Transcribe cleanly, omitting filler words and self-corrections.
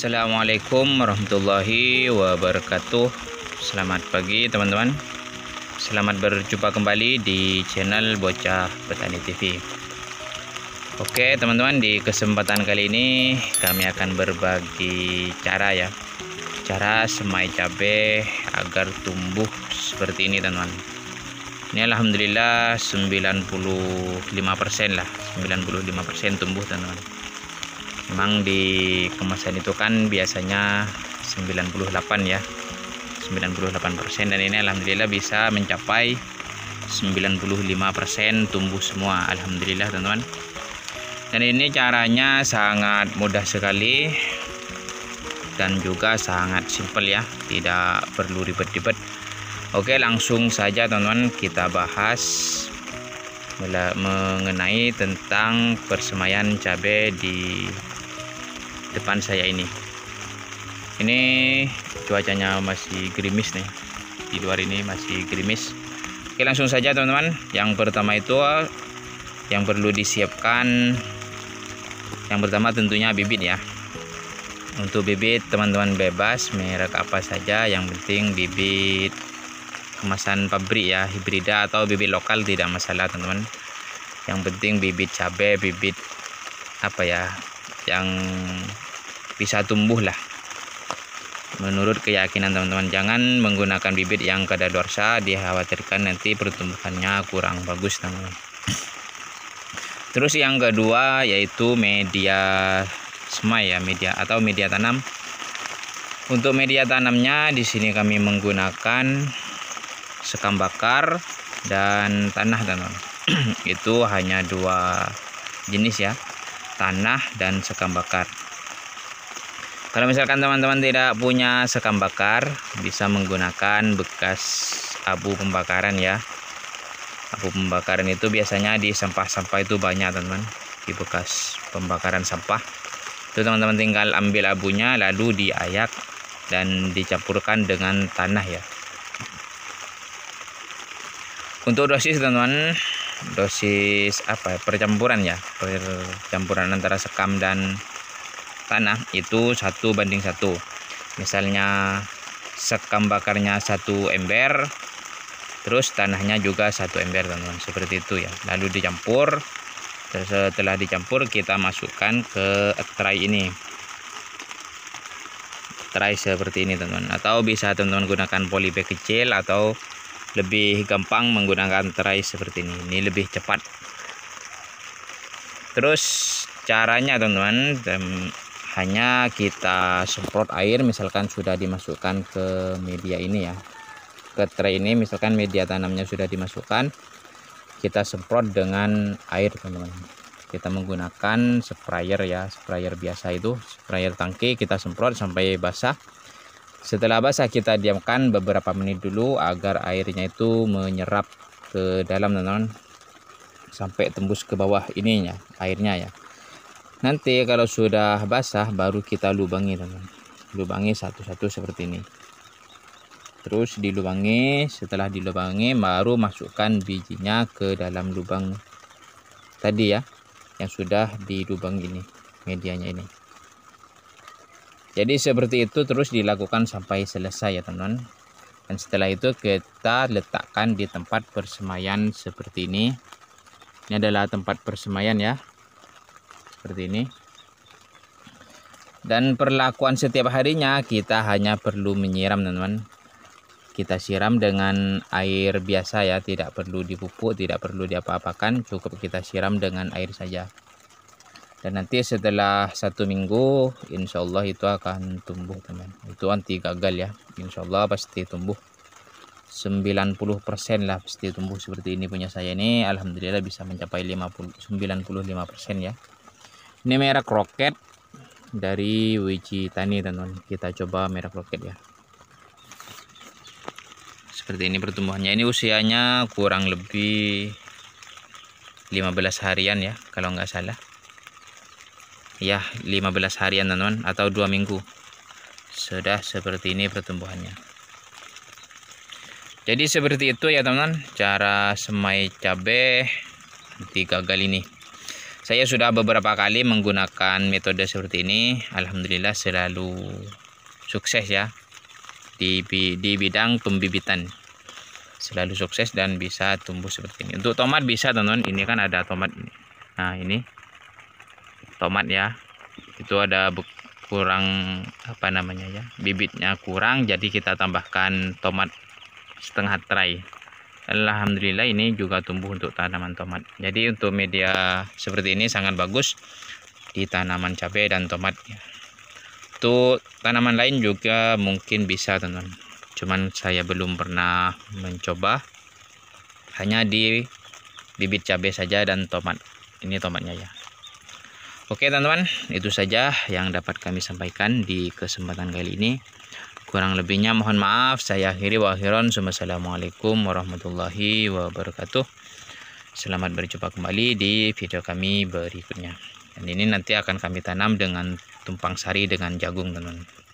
Assalamualaikum warahmatullahi wabarakatuh. Selamat pagi teman-teman. Selamat berjumpa kembali di channel Bocah Petani TV. Oke teman-teman, di kesempatan kali ini kami akan berbagi cara semai cabai agar tumbuh seperti ini teman-teman. Ini alhamdulillah 95% lah, 95% tumbuh teman-teman. Memang di kemasan itu kan biasanya 98 ya, 98%, dan ini alhamdulillah bisa mencapai 95% tumbuh semua, alhamdulillah teman-teman. Dan ini caranya sangat mudah sekali dan juga sangat simpel ya, tidak perlu ribet-ribet. Oke, langsung saja teman-teman kita bahas mengenai tentang persemaian cabai di depan saya ini. Ini cuacanya masih gerimis nih, di luar ini masih gerimis. Oke, langsung saja teman-teman. Yang pertama itu yang perlu disiapkan, yang pertama tentunya bibit ya. Untuk bibit teman-teman bebas merek apa saja, yang penting bibit kemasan pabrik ya, hibrida atau bibit lokal tidak masalah teman-teman. Yang penting bibit cabai, bibit apa ya, yang bisa tumbuh lah menurut keyakinan teman-teman. Jangan menggunakan bibit yang kadaluarsa, dikhawatirkan nanti pertumbuhannya kurang bagus teman-teman. Terus yang kedua yaitu media semai ya, media atau media tanam. Untuk media tanamnya di sini kami menggunakan sekam bakar dan tanah teman-teman. Itu hanya dua jenis ya, tanah dan sekam bakar. Kalau misalkan teman-teman tidak punya sekam bakar, bisa menggunakan bekas abu pembakaran ya. Abu pembakaran itu biasanya di sampah-sampah itu banyak teman-teman, di bekas pembakaran sampah. Itu teman-teman tinggal ambil abunya lalu diayak dan dicampurkan dengan tanah ya. Untuk dosis teman-teman, dosis apa ya, percampuran antara sekam dan tanah itu 1:1. Misalnya sekam bakarnya 1 ember, terus tanahnya juga 1 ember teman-teman, seperti itu ya. Lalu dicampur. Terus setelah dicampur kita masukkan ke tray ini, tray seperti ini teman-teman. Atau bisa teman-teman gunakan polybag kecil, atau lebih gampang menggunakan tray seperti ini. Ini lebih cepat. Terus caranya teman-teman, hanya kita semprot air. Misalkan sudah dimasukkan ke media ini ya, ke tray ini, misalkan media tanamnya sudah dimasukkan, kita semprot dengan air teman-teman. Kita menggunakan sprayer ya, sprayer biasa itu, sprayer tangki. Kita semprot sampai basah. Setelah basah kita diamkan beberapa menit dulu agar airnya itu menyerap ke dalam teman-teman, sampai tembus ke bawah ininya airnya ya. Nanti kalau sudah basah baru kita lubangi teman-teman, lubangi satu-satu seperti ini. Terus dilubangi, setelah dilubangi baru masukkan bijinya ke dalam lubang tadi ya, yang sudah dilubang ini, medianya ini. Jadi seperti itu terus dilakukan sampai selesai ya teman-teman. Dan setelah itu kita letakkan di tempat persemaian seperti ini. Ini adalah tempat persemaian ya, seperti ini. Dan perlakuan setiap harinya kita hanya perlu menyiram teman-teman. Kita siram dengan air biasa ya, tidak perlu dipupuk, tidak perlu diapa-apakan, cukup kita siram dengan air saja. Dan nanti setelah 1 minggu insya Allah itu akan tumbuh teman. Itu anti gagal ya, insya Allah pasti tumbuh 90% lah, pasti tumbuh seperti ini. Punya saya ini alhamdulillah bisa mencapai 95% ya. Ini merek Roket dari Wiji Tani teman-teman. Kita coba merek Roket ya. Seperti ini pertumbuhannya. Ini usianya kurang lebih 15 harian ya, kalau nggak salah ya, 15 harian teman-teman, atau 2 minggu sudah seperti ini pertumbuhannya. Jadi seperti itu ya teman-teman, cara semai cabai anti gagal ini. Saya sudah beberapa kali menggunakan metode seperti ini. Alhamdulillah selalu sukses ya di bidang pembibitan. Selalu sukses dan bisa tumbuh seperti ini. Untuk tomat bisa teman-teman. Ini kan ada tomat ini. Nah ini tomat ya. Itu ada kurang apa namanya ya, bibitnya kurang, jadi kita tambahkan tomat setengah tray. Alhamdulillah ini juga tumbuh untuk tanaman tomat. Jadi untuk media seperti ini sangat bagus di tanaman cabai dan tomat. Untuk tanaman lain juga mungkin bisa teman-teman. Cuman saya belum pernah mencoba. Hanya di bibit cabai saja dan tomat. Ini tomatnya ya. Oke teman-teman, itu saja yang dapat kami sampaikan di kesempatan kali ini. Kurang lebihnya mohon maaf. Saya akhiri wa akhiran. Wassalamualaikum warahmatullahi wabarakatuh. Selamat berjumpa kembali di video kami berikutnya. Dan ini nanti akan kami tanam dengan tumpang sari dengan jagung teman-teman.